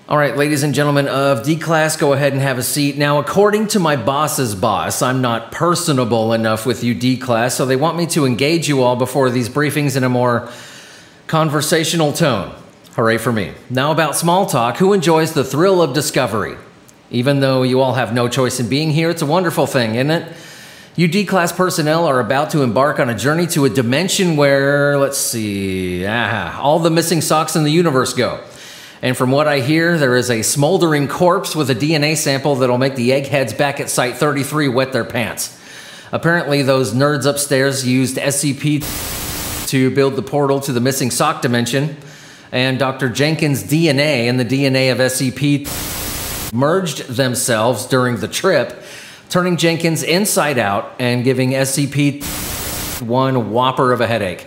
All right, ladies and gentlemen of D class, go ahead and have a seat. Now, according to my boss's boss, I'm not personable enough with you D class, so they want me to engage you all before these briefings in a more conversational tone. Hooray for me. Now about small talk, who enjoys the thrill of discovery? Even though you all have no choice in being here, it's a wonderful thing, isn't it? You D class personnel are about to embark on a journey to a dimension where, let's see, all the missing socks in the universe go. And from what I hear, there is a smoldering corpse with a DNA sample that'll make the eggheads back at Site 33 wet their pants. Apparently, those nerds upstairs used SCP to build the portal to the missing sock dimension, and Dr. Jenkins' DNA and the DNA of SCP merged themselves during the trip, turning Jenkins inside out and giving SCP one whopper of a headache.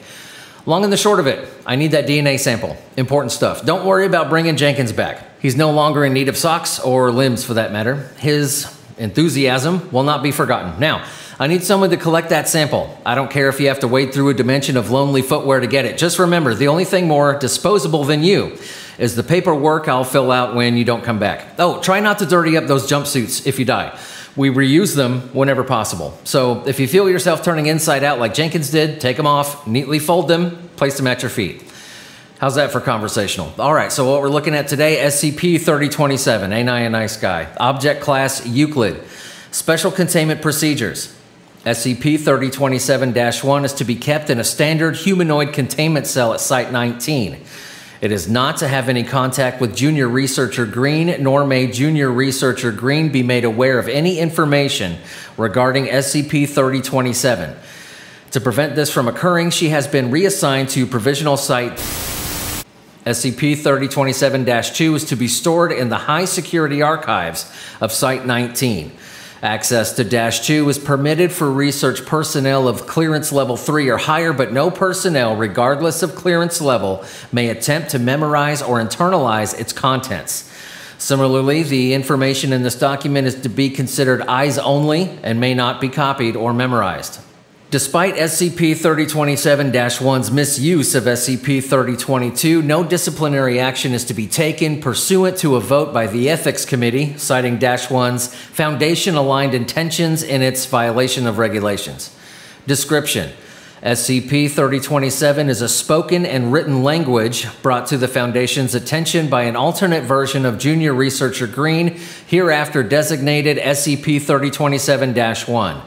Long and the short of it, I need that DNA sample. Important stuff. Don't worry about bringing Jenkins back. He's no longer in need of socks, or limbs for that matter. His enthusiasm will not be forgotten. Now, I need someone to collect that sample. I don't care if you have to wade through a dimension of lonely footwear to get it. Just remember, the only thing more disposable than you is the paperwork I'll fill out when you don't come back. Oh, try not to dirty up those jumpsuits if you die. We reuse them whenever possible. So if you feel yourself turning inside out like Jenkins did, take them off, neatly fold them, place them at your feet. How's that for conversational? All right, so what we're looking at today, SCP-3027, ain't I a nice guy? Object class Euclid. Special containment procedures. SCP-3027-1 is to be kept in a standard humanoid containment cell at Site 19. It is not to have any contact with Junior Researcher Green, nor may Junior Researcher Green be made aware of any information regarding SCP-3027. To prevent this from occurring, she has been reassigned to Provisional Site. SCP-3027-2 is to be stored in the high-security archives of Site 19. Access to -2 is permitted for research personnel of clearance level 3 or higher, but no personnel, regardless of clearance level, may attempt to memorize or internalize its contents. Similarly, the information in this document is to be considered eyes only and may not be copied or memorized. Despite SCP-3027-1's misuse of SCP-3022, no disciplinary action is to be taken pursuant to a vote by the Ethics Committee, citing -1's Foundation-aligned intentions in its violation of regulations. Description: SCP-3027 is a spoken and written language brought to the Foundation's attention by an alternate version of Junior Researcher Green, hereafter designated SCP-3027-1.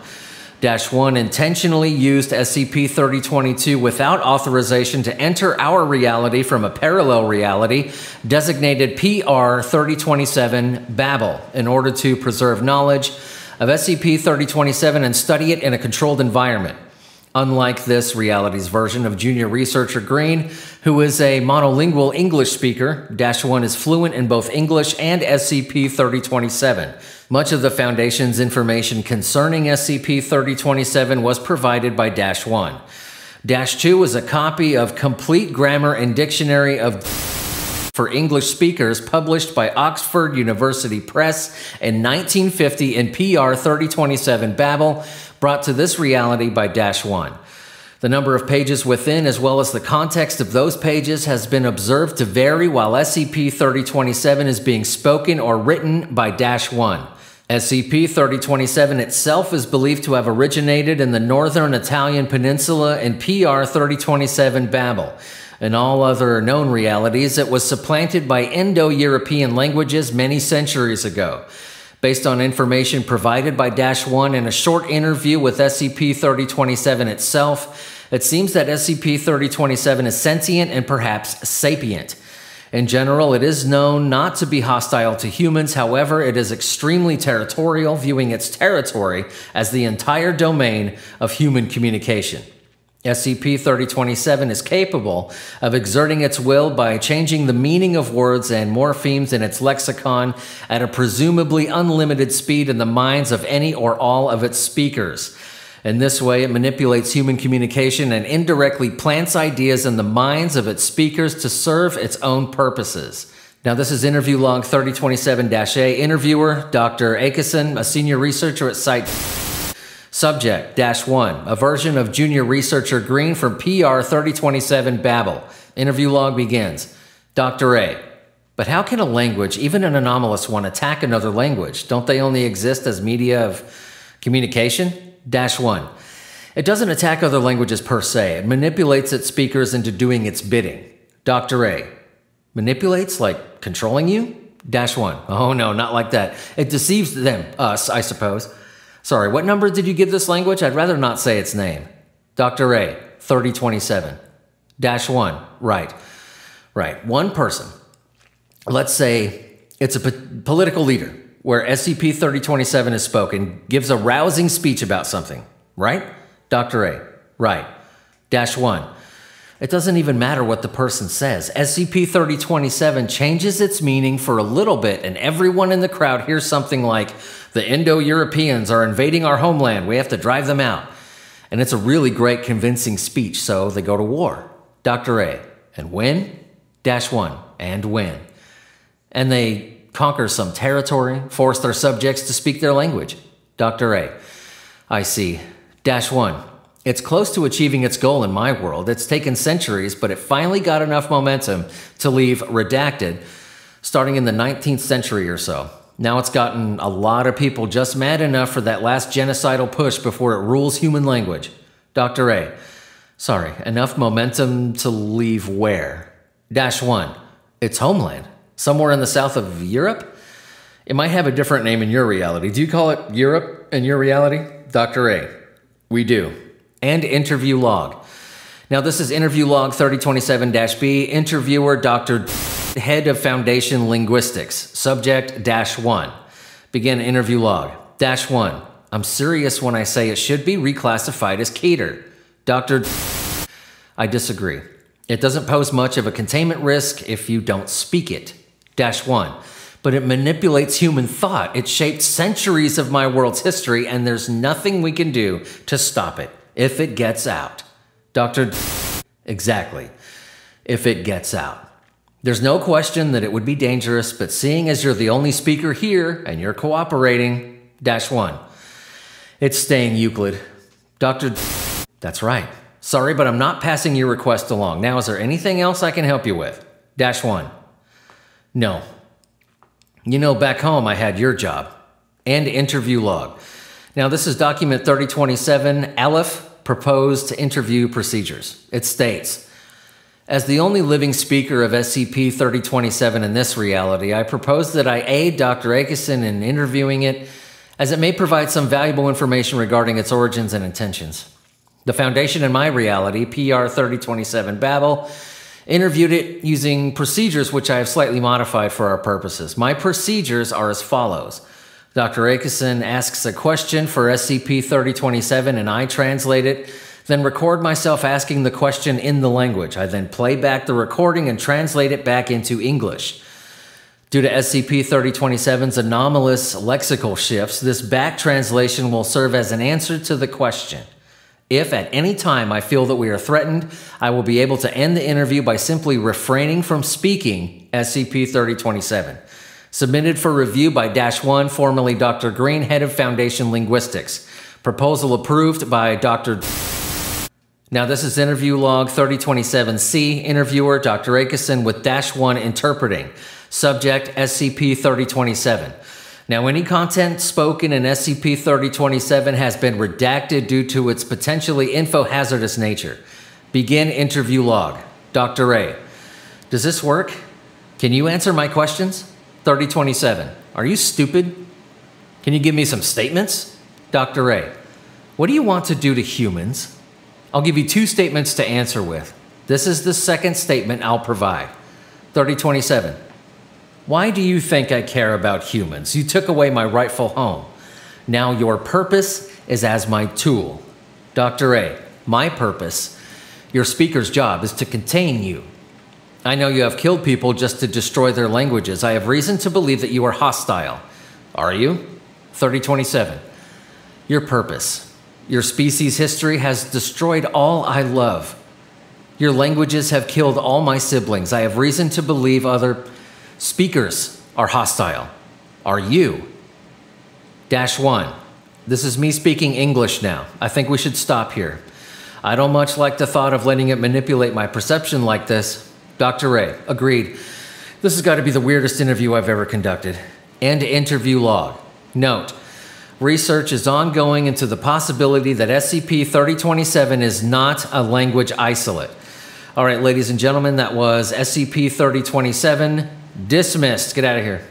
-1 intentionally used SCP-3022 without authorization to enter our reality from a parallel reality designated PR-3027 Babel in order to preserve knowledge of SCP-3027 and study it in a controlled environment. Unlike this reality's version of Junior Researcher Green, who is a monolingual English speaker, -1 is fluent in both English and SCP-3027. Much of the Foundation's information concerning SCP-3027 was provided by -1. -2 is a copy of Complete Grammar and Dictionary of for English Speakers published by Oxford University Press in 1950 in PR-3027 Babel, brought to this reality by -1. The number of pages within, as well as the context of those pages, has been observed to vary while SCP-3027 is being spoken or written by -1. SCP-3027 itself is believed to have originated in the northern Italian peninsula in PR-3027 Babel. In all other known realities, it was supplanted by Indo-European languages many centuries ago. Based on information provided by -1 in a short interview with SCP-3027 itself, it seems that SCP-3027 is sentient and perhaps sapient. In general, it is known not to be hostile to humans. However, it is extremely territorial, viewing its territory as the entire domain of human communication. SCP-3027 is capable of exerting its will by changing the meaning of words and morphemes in its lexicon at a presumably unlimited speed in the minds of any or all of its speakers. In this way, it manipulates human communication and indirectly plants ideas in the minds of its speakers to serve its own purposes. Now, this is interview log 3027-A. Interviewer, Dr. Akison, a senior researcher at Site. Subject, -1, a version of Junior Researcher Green from PR-3027 Babel. Interview log begins. Dr. A. But how can a language, even an anomalous one, attack another language? Don't they only exist as media of communication? -1. It doesn't attack other languages per se. It manipulates its speakers into doing its bidding. Dr. A. Manipulates, like controlling you? -1. Oh no, not like that. It deceives them, us, I suppose. Sorry, what number did you give this language? I'd rather not say its name. Dr. A. 3027. -1. Right. Right. One person. Let's say it's a political leader where SCP-3027 is spoken, gives a rousing speech about something. Right? Dr. A. Right. -1. It doesn't even matter what the person says. SCP-3027 changes its meaning for a little bit, and everyone in the crowd hears something like, the Indo-Europeans are invading our homeland. We have to drive them out. And it's a really great, convincing speech, so they go to war. Dr. A. And win? -1. And win. And they conquer some territory, force their subjects to speak their language. Dr. A. I see. -1. It's close to achieving its goal in my world. It's taken centuries, but it finally got enough momentum to leave redacted starting in the 19th century or so. Now it's gotten a lot of people just mad enough for that last genocidal push before it rules human language. Dr. A. Sorry, enough momentum to leave where? -1. Its homeland. Somewhere in the south of Europe? It might have a different name in your reality. Do you call it Europe in your reality? Dr. A. We do. And interview log. Now this is interview log 3027-B, interviewer Dr. Head of Foundation Linguistics, subject -1. Begin interview log. -1. I'm serious when I say it should be reclassified as cater. Dr. I disagree. It doesn't pose much of a containment risk if you don't speak it. -1. But it manipulates human thought. It shaped centuries of my world's history, and there's nothing we can do to stop it. If it gets out. Dr. Exactly. If it gets out. There's no question that it would be dangerous, but seeing as you're the only speaker here and you're cooperating, -1. It's staying Euclid. Dr. That's right. Sorry, but I'm not passing your request along. Now, is there anything else I can help you with? -1. No. You know, back home I had your job. And interview log. Now, this is document 3027, Aleph, proposed interview procedures. It states, as the only living speaker of SCP-3027 in this reality, I propose that I aid Dr. Akison in interviewing it, as it may provide some valuable information regarding its origins and intentions. The Foundation in my reality, PR-3027 Babel, interviewed it using procedures which I have slightly modified for our purposes. My procedures are as follows. Dr. Akison asks a question for SCP-3027 and I translate it, then record myself asking the question in the language. I then play back the recording and translate it back into English. Due to SCP-3027's anomalous lexical shifts, this back translation will serve as an answer to the question. If at any time I feel that we are threatened, I will be able to end the interview by simply refraining from speaking SCP-3027. Submitted for review by -1, formerly Dr. Green, Head of Foundation Linguistics. Proposal approved by Dr. Now this is interview log 3027-C, interviewer Dr. Akison with -1 interpreting. Subject SCP-3027. Now any content spoken in SCP-3027 has been redacted due to its potentially info-hazardous nature. Begin interview log. Dr. A. Does this work? Can you answer my questions? 3027. Are you stupid? Can you give me some statements? Dr. A. What do you want to do to humans? I'll give you 2 statements to answer with. This is the second statement I'll provide. 3027. Why do you think I care about humans? You took away my rightful home. Now your purpose is as my tool. Dr. A. My purpose, your speaker's job, is to contain you. I know you have killed people just to destroy their languages. I have reason to believe that you are hostile. Are you? 3027. Your purpose. Your species' history has destroyed all I love. Your languages have killed all my siblings. I have reason to believe other speakers are hostile. Are you? -1. This is me speaking English now. I think we should stop here. I don't much like the thought of letting it manipulate my perception like this. Dr. A. Agreed. This has got to be the weirdest interview I've ever conducted. End interview log. Note, research is ongoing into the possibility that SCP-3027 is not a language isolate. All right, ladies and gentlemen, that was SCP-3027. Dismissed. Get out of here.